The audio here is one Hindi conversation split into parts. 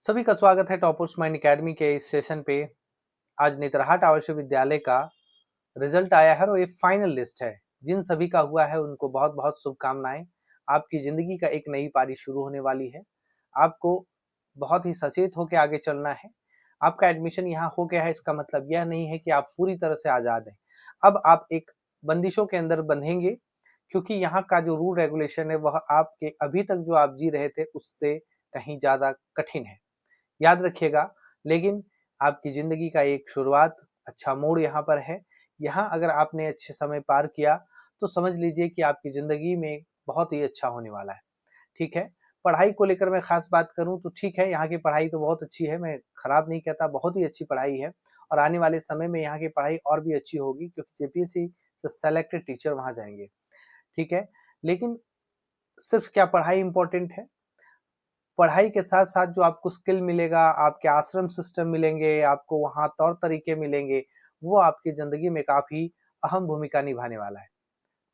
सभी का स्वागत है टॉपर्स माइंड एकेडमी के इस सेशन पे। आज नेतरहाट आवासीय विद्यालय का रिजल्ट आया है और ये फाइनल लिस्ट है। जिन सभी का हुआ है उनको बहुत बहुत शुभकामनाएं। आपकी जिंदगी का एक नई पारी शुरू होने वाली है। आपको बहुत ही सचेत होकर आगे चलना है। आपका एडमिशन यहाँ हो गया है, इसका मतलब यह नहीं है कि आप पूरी तरह से आजाद हैं। अब आप एक बंदिशों के अंदर बंधेंगे, क्योंकि यहाँ का जो रूल रेगुलेशन है वह आपके अभी तक जो आप जी रहे थे उससे कहीं ज्यादा कठिन है। याद रखिएगा, लेकिन आपकी ज़िंदगी का एक शुरुआत, अच्छा मोड़ यहाँ पर है। यहाँ अगर आपने अच्छे समय पार किया, तो समझ लीजिए कि आपकी ज़िंदगी में बहुत ही अच्छा होने वाला है, ठीक है? पढ़ाई को लेकर मैं ख़ास बात करूँ तो ठीक है, यहाँ की पढ़ाई तो बहुत अच्छी है, मैं खराब नहीं कहता, बहुत ही अच्छी पढ़ाई है और आने वाले समय में यहाँ की पढ़ाई और भी अच्छी होगी, क्योंकि जेपीएससी से सेलेक्टेड टीचर वहाँ जाएँगे, ठीक है? लेकिन सिर्फ़ क्या पढ़ाई इम्पोर्टेंट है? पढ़ाई के साथ-साथ जो आपको स्किल मिलेगा, आपके आश्रम सिस्टम मिलेंगे, आपको वहाँ तौर तरीके मिलेंगे, वो आपकी ज़िंदगी में काफ़ी अहम भूमिका निभाने वाला है।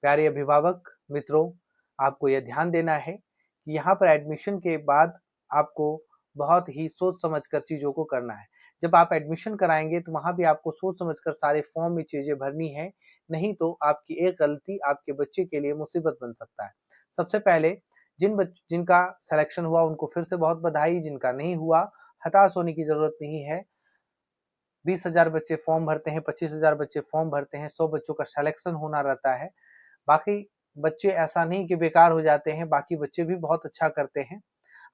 प्यारे अभिभावक मित्रों, आपको यह ध्यान देना है कि यहाँ पर एडमिशन के बाद आपको बहुत ही सोच समझ कर चीज़ों को करना है। जब आप एडमिशन कराएँगे तो वहाँ भी आपको सोच समझ कर सारे फॉर्म में चीज़ें भरनी है, नहीं तो आपकी एक गलती आपके बच्चे के लिए मुसीबत बन सकता है। सबसे पहले जिनका सिलेक्शन हुआ उनको फिर से बहुत बधाई, जिनका नहीं हुआ हताश होने की ज़रूरत नहीं है। 20,000 बच्चे फॉर्म भरते हैं, 25,000 बच्चे फॉर्म भरते हैं, 100 बच्चों का सिलेक्शन होना रहता है। बाकी बच्चे ऐसा नहीं कि बेकार हो जाते हैं, बाकी बच्चे भी बहुत अच्छा करते हैं।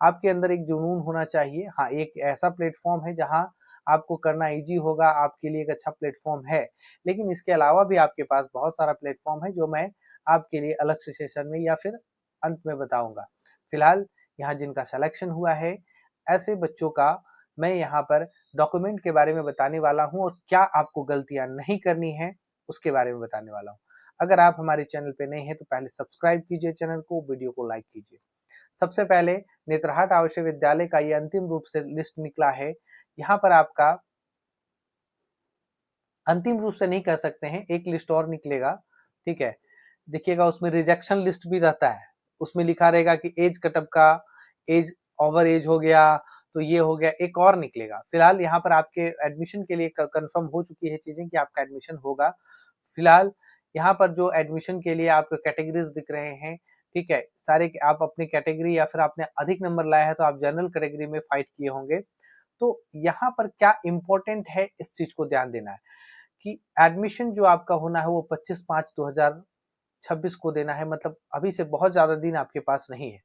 आपके अंदर एक जुनून होना चाहिए। हाँ, एक ऐसा प्लेटफ़ॉर्म है जहाँ आपको करना ईज़ी होगा, आपके लिए एक अच्छा प्लेटफ़ॉर्म है। लेकिन इसके अलावा भी आपके पास बहुत सारा प्लेटफ़ॉर्म है जो मैं आपके लिए अलग से सेशन में या फिर अंत में बताऊँगा। फिलहाल यहाँ जिनका सिलेक्शन हुआ है, ऐसे बच्चों का मैं यहाँ पर डॉक्यूमेंट के बारे में बताने वाला हूँ और क्या आपको गलतियाँ नहीं करनी है, उसके बारे में बताने वाला हूँ। अगर आप हमारे चैनल पे नए हैं तो पहले सब्सक्राइब कीजिए चैनल को, वीडियो को लाइक कीजिए। सबसे पहले नेतरहाट आवासीय विद्यालय का ये अंतिम रूप से लिस्ट निकला है। यहाँ पर आपका अंतिम रूप से नहीं कह सकते हैं, एक लिस्ट और निकलेगा, ठीक है? देखिएगा उसमें रिजेक्शन लिस्ट भी रहता है। उसमें लिखा रहेगा कि एज कटअप का, एज ओवर एज हो गया, तो ये हो गया, एक और निकलेगा। फिलहाल यहाँ पर आपके एडमिशन के लिए कंफर्म हो चुकी है चीजें कि आपका एडमिशन होगा। फिलहाल यहाँ पर जो एडमिशन के लिए आपको कैटेगरीज दिख रहे हैं, ठीक है? सारे आप अपनी कैटेगरी या फिर आपने अधिक नंबर लाया है तो आप जनरल कैटेगरी में फाइट किए होंगे। तो यहाँ पर क्या इम्पोर्टेंट है, इस चीज को ध्यान देना है कि एडमिशन जो आपका होना है वो 25/5/2026 को देना है, मतलब अभी से बहुत ज्यादा दिन आपके पास नहीं है।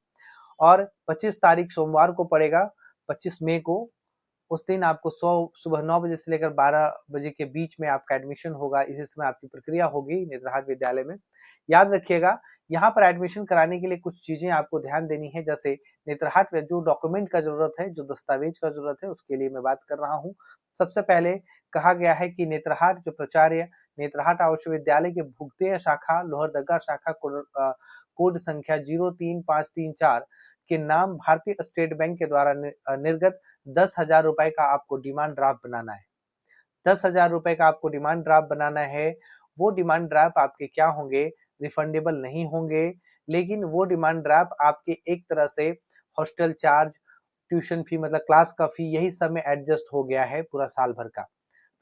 और 25 तारीख सोमवार को पड़ेगा, 25 मई को। उस दिन आपको सुबह 9 बजे से लेकर 12 बजे के बीच में आपका एडमिशन होगा। इसी समय आपकी प्रक्रिया होगी नेतरहाट विद्यालय में। याद रखिएगा, यहाँ पर एडमिशन कराने के लिए कुछ चीजें आपको ध्यान देनी है। जैसे नेतरहाट में जो डॉक्यूमेंट का जरूरत है, जो दस्तावेज का जरूरत है, उसके लिए मैं बात कर रहा हूँ। सबसे पहले कहा गया है कि नेतरहाट जो प्राचार्य नेतरहाट आवासीय विद्यालय के भुगतेय शाखा लोहरदगा शाखा कोड संख्या 03534 के नाम भारतीय स्टेट बैंक के द्वारा निर्गत 10,000 रुपए का आपको डिमांड ड्राफ्ट बनाना है। 10,000 रुपए का आपको डिमांड ड्राफ्ट बनाना है। वो डिमांड ड्राफ्ट आपके क्या होंगे, रिफंडेबल नहीं होंगे, लेकिन वो डिमांड ड्राफ्ट आपके एक तरह से हॉस्टल चार्ज, ट्यूशन फी मतलब क्लास का फी, यही सब में एडजस्ट हो गया है पूरा साल भर का,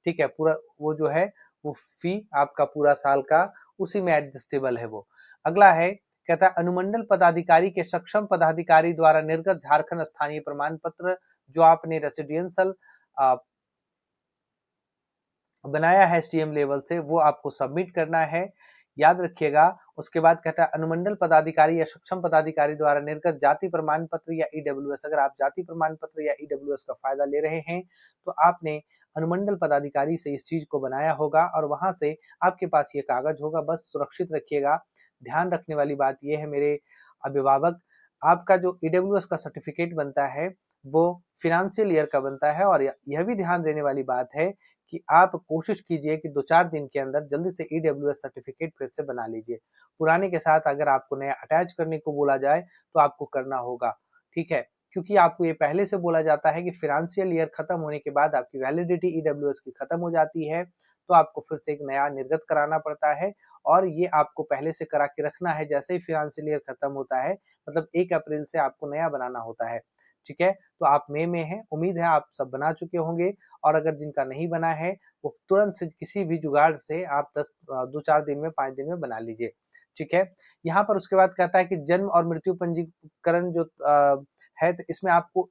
ठीक है? पूरा वो जो है वो फी आपका पूरा साल का उसी में एडजस्टेबल है वो। अगला है, कहता है अनुमंडल पदाधिकारी के सक्षम पदाधिकारी द्वारा निर्गत झारखंड स्थानीय प्रमाण पत्र जो आपने रेसिडेंशियल बनाया है एसटीएम लेवल से, वो आपको सबमिट करना है। याद रखिएगा। उसके बाद कहता है अनुमंडल पदाधिकारी या सक्षम पदाधिकारी द्वारा निर्गत जाति प्रमाण पत्र या ईडब्ल्यूएस। अगर आप जाति प्रमाण पत्र या ईडब्ल्यूएस का फायदा ले रहे हैं तो आपने अनुमंडल पदाधिकारी से इस चीज को बनाया होगा और वहां से आपके पास ये कागज होगा। बस सुरक्षित रखिएगा। ध्यान रखने वाली बात यह है मेरे अभिभावक, आपका जो ईडब्ल्यूएस का सर्टिफिकेट बनता है वो फिनेंशियल ईयर का बनता है। और यह भी ध्यान देने वाली बात है कि आप कोशिश कीजिए कि 2-4 दिन के अंदर जल्दी से ईडब्ल्यूएस सर्टिफिकेट फिर से बना लीजिए। पुराने के साथ अगर आपको नया अटैच करने को बोला जाए तो आपको करना होगा, ठीक है? क्योंकि आपको ये पहले से बोला जाता है कि फाइनेंशियल ईयर खत्म होने के बाद आपकी वैलिडिटी ईडब्ल्यूएस की खत्म हो जाती है, तो आपको फिर से एक नया निर्गत कराना पड़ता है और ये आपको पहले से करा के रखना है। जैसे ही फाइनेंशियल ईयर खत्म होता है, मतलब 1 अप्रैल से आपको नया बनाना होता है। ठीक है, तो आप मई में हैं, उम्मीद है आप सब बना चुके होंगे, और अगर जिनका नहीं बना है वो तुरंत से किसी भी जुगाड़ से आप 2-4 दिन में 5 दिन में बना लीजिए, ठीक है। यहाँ पर उसके बाद कहता है कि जन्म और मृत्यु पंजीकरण जो है, तो इसमें आपको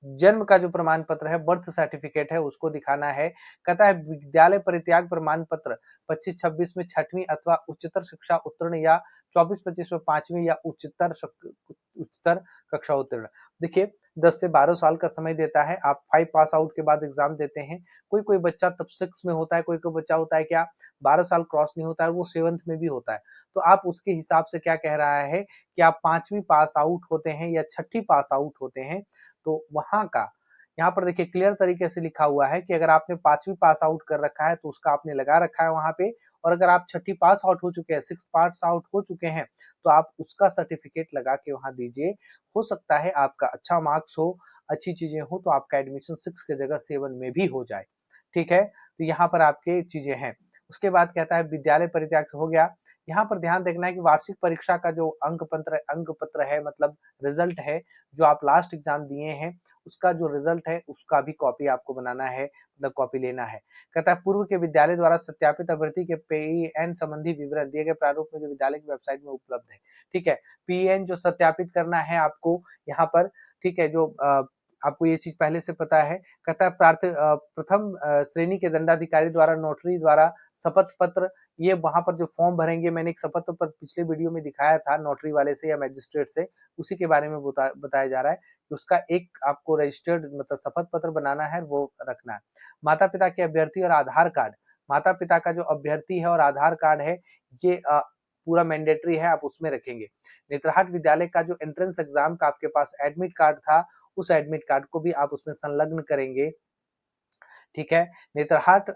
जन्म का जो प्रमाण पत्र है, बर्थ सर्टिफिकेट है, उसको दिखाना है। कहता है विद्यालय परित्याग प्रमाण पत्र 25-26 में 6वीं अथवा उच्चतर शिक्षा उत्तीर्ण, या 24-25 में 5वीं या उच्चतर कक्षा उत्तीर्ण। देखिए 10 से 12 साल का समय देता है, आप 5 पास आउट के बाद एग्जाम देते हैं। कोई-कोई बच्चा तब 6 में होता है, कोई-कोई बच्चा होता है क्या 12 साल क्रॉस नहीं होता है, वो 7th में भी होता है। तो आप उसके हिसाब से क्या कह रहा है कि आप 5वीं पास आउट होते हैं या 6ठी पास आउट होते हैं, तो वहाँ का यहाँ पर देखिए क्लियर तरीके से लिखा हुआ है कि अगर आपने 5वीं पास आउट कर रखा है तो उसका आपने लगा रखा है वहाँ पे, और अगर आप 6ठी पास आउट हो चुके हैं, 6 पास आउट हो चुके हैं, तो आप उसका सर्टिफिकेट लगा के वहाँ दीजिए। हो सकता है आपका अच्छा मार्क्स हो, अच्छी चीजें हो, तो आपका एडमिशन 6 की जगह 7 में भी हो जाए, ठीक है। तो यहाँ पर आपके चीजें हैं। उसके बाद कहता है विद्यालय परित्याग हो गया। यहाँ पर ध्यान देखना है कि वार्षिक परीक्षा का जो अंक पत्र है, मतलब रिजल्ट है, जो आप लास्ट एग्जाम दिए हैं, उसका जो रिजल्ट है उसका भी कॉपी आपको बनाना है, मतलब कॉपी लेना है। कहता है पूर्व के विद्यालय द्वारा सत्यापित अभ्यर्थी के पीएन संबंधी विवरण दिए गए प्रारूप में जो विद्यालय की वेबसाइट में उपलब्ध है, ठीक है। पीएन जो सत्यापित करना है आपको यहाँ पर, ठीक है, जो आपको ये चीज पहले से पता है। कहता है प्रथम श्रेणी के दंडाधिकारी द्वारा नोटरी द्वारा शपथ पत्र, ये वहां पर जो फॉर्म भरेंगे, मैंने एक शपथ पत्र पिछले वीडियो में दिखाया था नोटरी वाले से या मैजिस्ट्रेट से, उसी के बारे में बताया जा रहा है कि उसका एक आपको रजिस्टर्ड मतलब शपथ पत्र बनाना है, वो रखना है। माता पिता के अभ्यर्थी और आधार कार्ड, माता पिता का जो अभ्यर्थी है और आधार कार्ड है, ये पूरा मैंडेटरी है, आप उसमें रखेंगे। नेतरहाट विद्यालय का जो एंट्रेंस एग्जाम का आपके पास एडमिट कार्ड था, उस एडमिट कार्ड को भी आप उसमें संलग्न करेंगे, ठीक है। नेतरहाट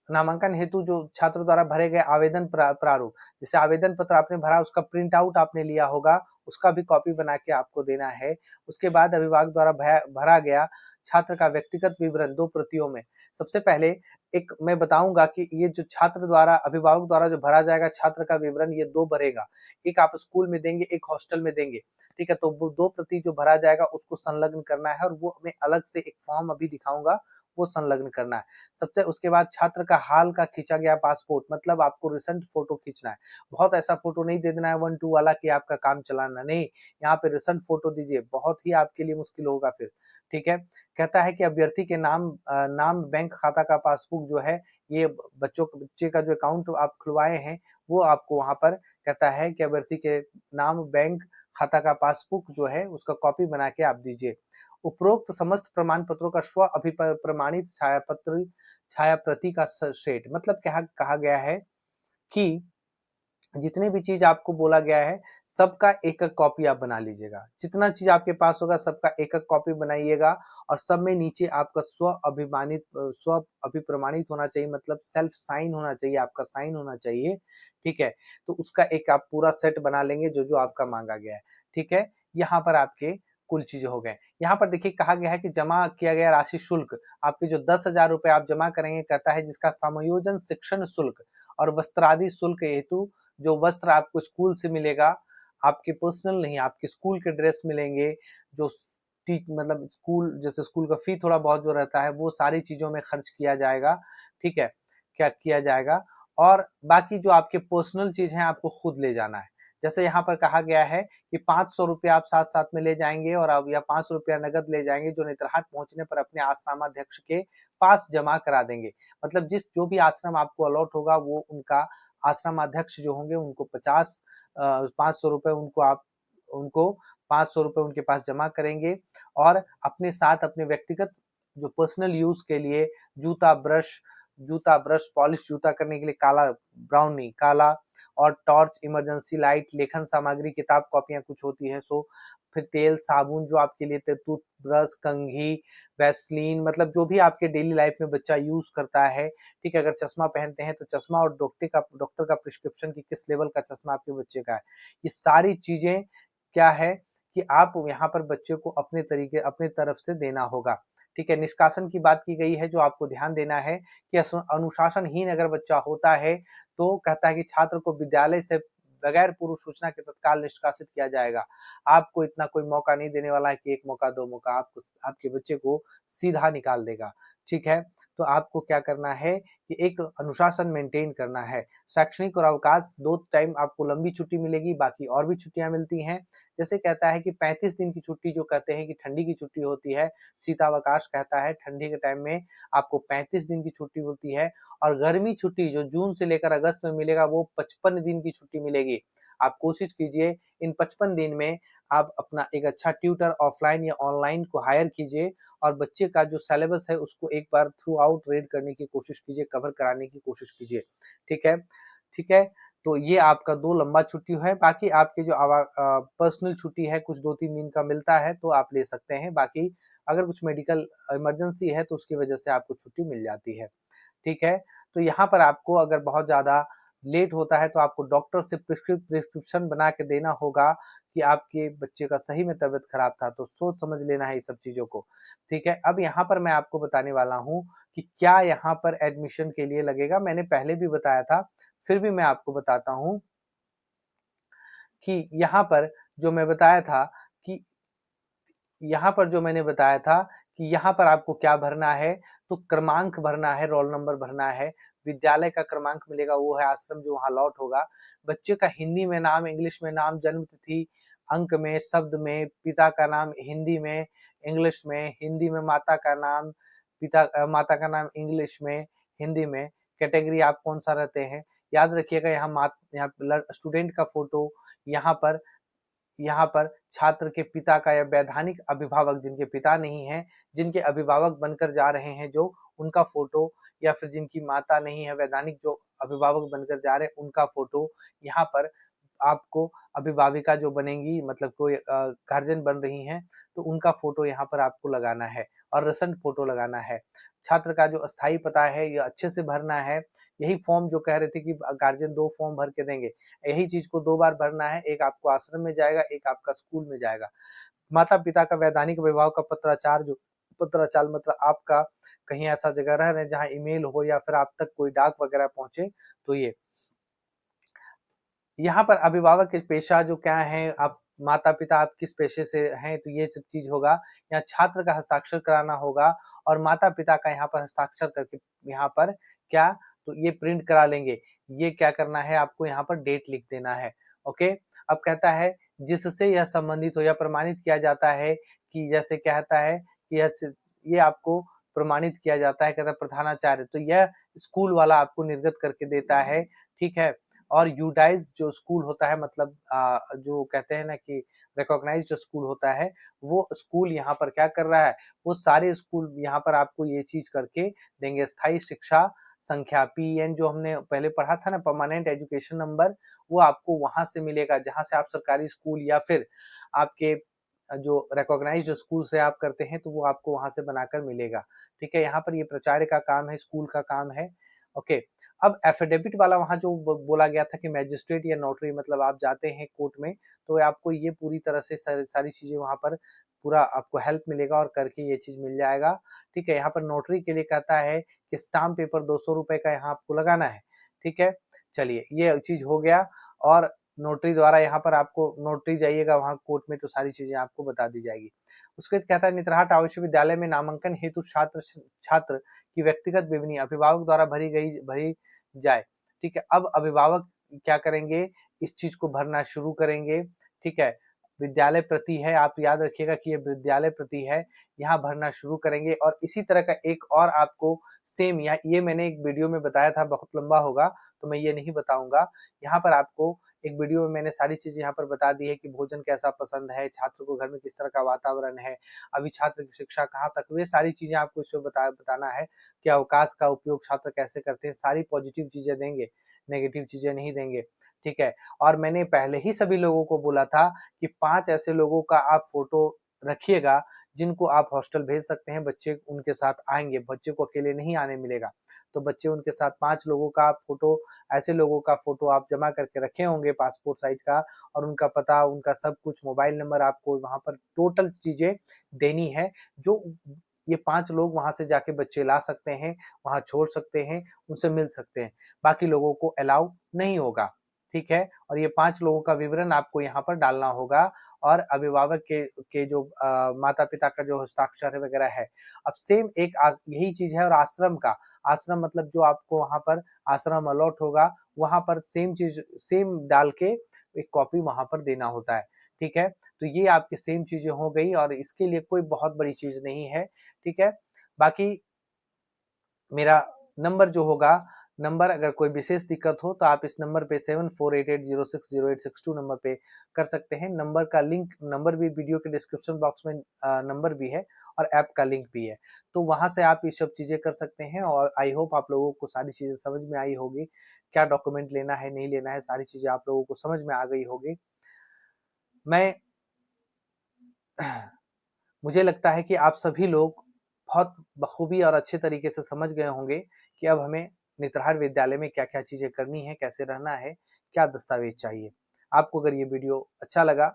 नामांकन हेतु जो छात्र द्वारा भरे गए आवेदन प्रारूप, जैसे आवेदन पत्र आपने भरा, उसका प्रिंट आउट आपने लिया होगा, उसका भी कॉपी बना के आपको देना है। उसके बाद अभिभावक द्वारा भरा गया छात्र का व्यक्तिगत विवरण 2 प्रतियों में। सबसे पहले एक मैं बताऊंगा कि ये जो छात्र द्वारा अभिभावक द्वारा जो भरा जाएगा छात्र का विवरण, ये 2 भरेगा, एक आप स्कूल में देंगे, एक हॉस्टल में देंगे, ठीक है। तो वो 2 प्रति जो भरा जाएगा उसको संलग्न करना है, और वो मैं अलग से एक फॉर्म अभी दिखाऊंगा, वो संलग्न करना है। सबसे उसके बाद छात्र का हाल का खींचा गया पासपोर्ट, मतलब आपको रिसेंट फोटो खींचना है। बहुत ऐसा फोटो नहीं दे देना है 1-2 वाला कि आपका काम चलाना, नहीं, यहाँ पे रिसेंट फोटो दीजिए, बहुत ही आपके लिए मुश्किल होगा फिर, ठीक है। कहता है कि अभ्यर्थी के नाम बैंक खाता का पासबुक जो है, ये बच्चे का जो अकाउंट आप खुलवाए हैं, वो आपको वहां पर कहता है कि अभ्यर्थी के नाम बैंक खाता का पासबुक जो है उसका कॉपी बना के आप दीजिए। उपरोक्त समस्त प्रमाण पत्रों का स्व अभिप्रमाणित छाया प्रति का सेट, मतलब क्या कहा गया है कि जितने भी चीज आपको बोला गया है, सबका एक-एक कॉपी आप बना लीजिएगा। जितना चीज आपके पास होगा सबका एक-एक कॉपी बनाइएगा, और सब में नीचे आपका स्व अभिप्रमाणित होना चाहिए, मतलब सेल्फ साइन होना चाहिए, आपका साइन होना चाहिए, ठीक है। तो उसका एक आप पूरा सेट बना लेंगे जो आपका मांगा गया है, ठीक है। यहाँ पर आपके कुल चीजें हो गए। यहाँ पर देखिए कहा गया है कि जमा किया गया राशि शुल्क, आपके जो 10,000 रुपए आप जमा करेंगे, कहता है जिसका समायोजन शिक्षण शुल्क और वस्त्रादि शुल्क हेतु, जो वस्त्र आपको स्कूल से मिलेगा, आपके पर्सनल नहीं, आपके स्कूल के ड्रेस मिलेंगे, जो मतलब स्कूल जैसे स्कूल का फी थोड़ा बहुत जो रहता है, वो सारी चीजों में खर्च किया जाएगा, ठीक है, क्या किया जाएगा। और बाकी जो आपके पर्सनल चीज है आपको खुद ले जाना है। जैसे यहाँ पर कहा गया है कि 500 रुपया आप साथ साथ में ले जाएंगे, और अब या 500 रुपया नगद ले जाएंगे, जो नेतरहाट पहुंचने पर अपने आश्रमाध्यक्ष के पास जमा करा देंगे। मतलब जो भी आश्रम आपको अलॉट होगा, वो उनका आश्रमाध्यक्ष जो होंगे उनको 500 रुपए उनको 500 रुपए उनके पास जमा करेंगे, और अपने साथ अपने व्यक्तिगत जो पर्सनल यूज के लिए जूता ब्रश पॉलिश जूता करने के लिए काला, और टॉर्च, इमरजेंसी लाइट, लेखन सामग्री, किताब कॉपियां कुछ होती हैं, सो फिर तेल साबुन जो आपके लिए, टूथब्रश, कंघी, वैसलीन, मतलब जो भी आपके डेली लाइफ में बच्चा यूज करता है, ठीक है। अगर चश्मा पहनते हैं तो चश्मा, और डॉक्टर का प्रिस्क्रिप्शन की किस लेवल का चश्मा आपके बच्चे का है, ये सारी चीजें क्या है कि आप यहाँ पर बच्चे को अपने तरफ से देना होगा, ठीक है। निष्कासन की बात की गई है, जो आपको ध्यान देना है कि अनुशासनहीन अगर बच्चा होता है, तो कहता है कि छात्र को विद्यालय से बगैर पूर्व सूचना के तत्काल निष्कासित किया जाएगा। आपको इतना कोई मौका नहीं देने वाला है कि 1 मौका 2 मौका, आपको आपके बच्चे को सीधा निकाल देगा। ठीक है? तो आपको क्या करना है कि एक अनुशासन मेंटेन करना है। शैक्षणिक और अवकाश 2 टाइम आपको लंबी छुट्टी मिलेगी, बाकी और भी छुट्टियाँ मिलती हैं। जैसे कहता है कि 35 दिन की छुट्टी जो कहते हैं कि ठंडी की छुट्टी होती है, शीतावकाश कहता है, ठंडी के टाइम में आपको 35 दिन की छुट्टी होती है और गर्मी छुट्टी जो जून से लेकर अगस्त में मिलेगा वो 55 दिन की छुट्टी मिलेगी। आप कोशिश कीजिए इन 55 दिन में आप अपना एक अच्छा ट्यूटर ऑफलाइन या ऑनलाइन को हायर कीजिए और बच्चे का जो सिलेबस है उसको एक बार थ्रू आउट रीड करने की कोशिश कीजिए, कवर कराने की कोशिश कीजिए। ठीक है? ठीक है? तो ये आपका 2 लंबा छुट्टी है, बाकी आपके जो पर्सनल छुट्टी है कुछ 2-3 दिन का मिलता है तो आप ले सकते हैं, बाकी अगर कुछ मेडिकल इमरजेंसी है तो उसकी वजह से आपको छुट्टी मिल जाती है। ठीक है? तो यहाँ पर आपको अगर बहुत ज़्यादा लेट होता है तो आपको डॉक्टर से प्रिस्क्रिप्शन बना के देना होगा कि आपके बच्चे का सही में तबीयत खराब था, तो सोच समझ लेना है ये सब चीज़ों को। ठीक है? अब यहाँ पर मैं आपको बताने वाला हूँ कि क्या यहाँ पर एडमिशन के लिए लगेगा, मैंने पहले भी बताया था, फिर भी मैं आपको बताता हूँ कि यहाँ पर जो मैं बताया था कि यहाँ पर जो मैंने बताया था कि यहाँ पर आपको क्या भरना है, तो क्रमांक भरना है, रोल नंबर भरना है, विद्यालय का क्रमांक मिलेगा, वो है आश्रम जो वहाँ लॉट होगा। बच्चे का हिंदी में नाम, इंग्लिश में नाम, जन्म तिथि, अंक में, शब्द में, पिता का नाम हिंदी में, इंग्लिश में, हिंदी में माता का नाम, माता का नाम इंग्लिश में, हिंदी में, कैटेगरी आप कौन-सा रहते हैं। याद रखिएगा यहाँ स्टूडेंट का फ़ोटो, यहाँ पर यहाँ पर छात्र के पिता का या वैधानिक अभिभावक जिनके पिता नहीं हैं, जिनके अभिभावक बनकर जा रहे हैं जो, उनका फ़ोटो या फिर जिनकी माता नहीं है, वैधानिक जो अभिभावक बनकर जा रहे हैं, उनका फ़ोटो यहाँ पर आपको अभिभाविका जो बनेंगी मतलब कोई गार्जियन बन रही हैं, तो उनका फ़ोटो यहाँ पर आपको लगाना है और रेसेंट फ़ोटो लगाना है। छात्र का जो अस्थायी पता है ये अच्छे से भरना है, यही फॉर्म जो कह रहे थे कि गार्जियन 2 फॉर्म भर के देंगे, यही चीज़ को 2 बार भरना है, एक आपको आश्रम में जाएगा, एक आपका स्कूल में जाएगा। माता-पिता का वैधानिक अभिभावक का पत्राचार मतलब आपका कहीं ऐसा जगह रह रहे हैं जहाँ ईमेल हो या फिर आप तक कोई डाक वगैरह पहुँचे, तो ये। यहाँ पर अभिभावक के पेशा जो क्या है, आप माता-पिता आप किस पेशे से हैं, तो ये सब चीज़ होगा। यहाँ छात्र का हस्ताक्षर कराना होगा और माता-पिता का यहाँ पर हस्ताक्षर करके यहाँ पर क्या, तो ये प्रिंट करा लेंगे। ये क्या करना है, आपको यहाँ पर डेट लिख देना है, ओके? अब कहता है जिससे यह संबंधित हो या प्रमाणित किया जाता है कि जैसे कहता है कि ये आपको प्रमाणित किया जाता है, कहता है प्रधानाचार्य, तो यह स्कूल वाला आपको निर्गत करके देता है, ठीक है? और यूडाइज जो स्कूल होता है मतलब जो कहते हैं ना कि रिकॉग्नाइज्ड जो स्कूल होता है, वो स्कूल यहाँ पर क्या कर रहा है, वो सारे स्कूल यहाँ पर आपको ये चीज़ करके देंगे। स्थायी शिक्षा संख्या पीएन जो हमने पहले पढ़ा था ना, परमानेंट एजुकेशन नंबर, वो आपको वहाँ से मिलेगा जहाँ से आप सरकारी स्कूल या फिर आपके जो रिकॉग्नाइज्ड स्कूल से आप करते हैं, तो वो आपको वहाँ से बनाकर मिलेगा। ठीक है? यहाँ पर ये प्राचार्य का काम है, स्कूल का काम है। ओके। अब एफिडेविट वाला वहाँ जो बोला गया था कि मैजिस्ट्रेट या नोटरी मतलब आप जाते हैं कोर्ट में, तो आपको ये पूरी तरह से सारी चीज़ें वहाँ पर पूरा आपको हेल्प मिलेगा और करके ये चीज़ मिल जाएगा। ठीक है? यहाँ पर नोटरी के लिए कहता है कि स्टाम्प पेपर ₹200 का यहाँ आपको लगाना है। ठीक है? चलिए ये चीज़ हो गया और नोटरी द्वारा यहाँ पर आपको नोटरी जाइएगा वहाँ कोर्ट में तो सारी चीज़ें आपको बता दी जाएगी। उसके बाद कहता है नेतरहाट आवासीय विद्यालय में नामांकन हेतु छात्र की व्यक्तिगत विवरणी अभिभावक द्वारा भरी जाए। ठीक है? अब अभिभावक क्या करेंगे, इस चीज़ को भरना शुरू करेंगे। ठीक है? विद्यालय प्रति है, आप याद रखिएगा कि ये विद्यालय प्रति है, यहाँ भरना शुरू करेंगे और इसी तरह का एक और आपको सेम या ये मैंने एक वीडियो में बताया था, बहुत लंबा होगा, तो मैं ये नहीं बताऊँगा। यहाँ पर आपको एक वीडियो में मैंने सारी चीज़ें यहाँ पर बता दी है कि भोजन कैसा पसंद है, छात्र को घर में किस तरह का वातावरण है, अभी छात्र की शिक्षा कहाँ तक, वे सारी चीज़ें आपको इसमें बताना है कि अवकाश का उपयोग छात्र कैसे करते हैं, सारी पॉजिटिव चीज़ें देंगे, नेगेटिव चीज़ें नहीं देंगे, ठीक है? और मैंने पहले ही सभी लोगों को बोला था कि 5 ऐसे लोगों का आप फ़ोटो रखिएगा, जिनको आप हॉस्टल भेज सकते हैं, बच्चे उनके साथ आएँगे, बच्चे को अकेले नहीं आने मिलेगा। तो बच्चे उनके साथ 5 लोगों का आप फ़ोटो ऐसे लोगों का फ़ोटो आप जमा करके रखे होंगे पासपोर्ट साइज़ का और उनका पता, उनका सब कुछ, मोबाइल नंबर आपको वहाँ पर टोटल चीज़ें देनी है, जो ये 5 लोग वहाँ से जाके बच्चे ला सकते हैं, वहाँ छोड़ सकते हैं, उनसे मिल सकते हैं। बाकी लोगों को अलाउ नहीं होगा। ठीक है। और ये 5 लोगों का विवरण आपको यहाँ पर डालना होगा और अभिभावक के जो माता-पिता का जो हस्ताक्षर है वगैरह है। अब सेम एक यही चीज़ है और आश्रम का, आश्रम मतलब जो आपको वहाँ पर आश्रम अलॉट होगा, वहाँ पर सेम चीज़ सेम डाल के एक कॉपी वहाँ पर देना होता है, ठीक है। तो ये आपकी सेम चीज़ें हो गई और इसके लिए कोई बहुत बड़ी चीज़ नहीं है, ठीक है। बाकी मेरा नंबर जो होगा, नंबर अगर कोई विशेष दिक्कत हो तो आप इस नंबर पे 7488060862 नंबर पे कर सकते हैं। नंबर का लिंक, नंबर भी वीडियो के डिस्क्रिप्शन बॉक्स में नंबर भी है और ऐप का लिंक भी है। तो वहाँ से आप ये सब चीज़ें कर सकते हैं और आई होप आप लोगों को सारी चीज़ें समझ में आई होगी। क्या डॉक्यूमेंट लेना है, नहीं लेना है, सारी चीज़ें आप लोगों को समझ में आ गई होगी। मैं मुझे लगता है कि आप सभी लोग बहुत बखूबी और अच्छे तरीके से समझ गए होंगे कि अब हमें नेतरहाट विद्यालय में क्या-क्या चीज़ें करनी है, कैसे रहना है, क्या दस्तावेज चाहिए। आपको अगर ये वीडियो अच्छा लगा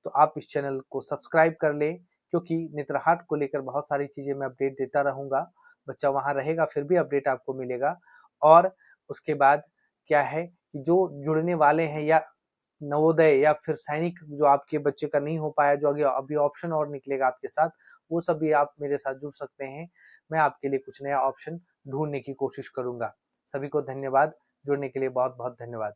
तो आप इस चैनल को सब्सक्राइब कर लें, क्योंकि नेतरहाट को लेकर बहुत सारी चीज़ें मैं अपडेट देता रहूँगा। बच्चा वहाँ रहेगा फिर भी अपडेट आपको मिलेगा। और उसके बाद क्या है कि जो जुड़ने वाले हैं या नवोदय या फिर सैनिक जो आपके बच्चे का नहीं हो पाया, जो आगे अभी ऑप्शन और निकलेगा आपके साथ, वो सब भी आप मेरे साथ जुड़ सकते हैं। मैं आपके लिए कुछ नया ऑप्शन ढूँढने की कोशिश करूँगा। सभी को धन्यवाद, जुड़ने के लिए बहुत-बहुत धन्यवाद।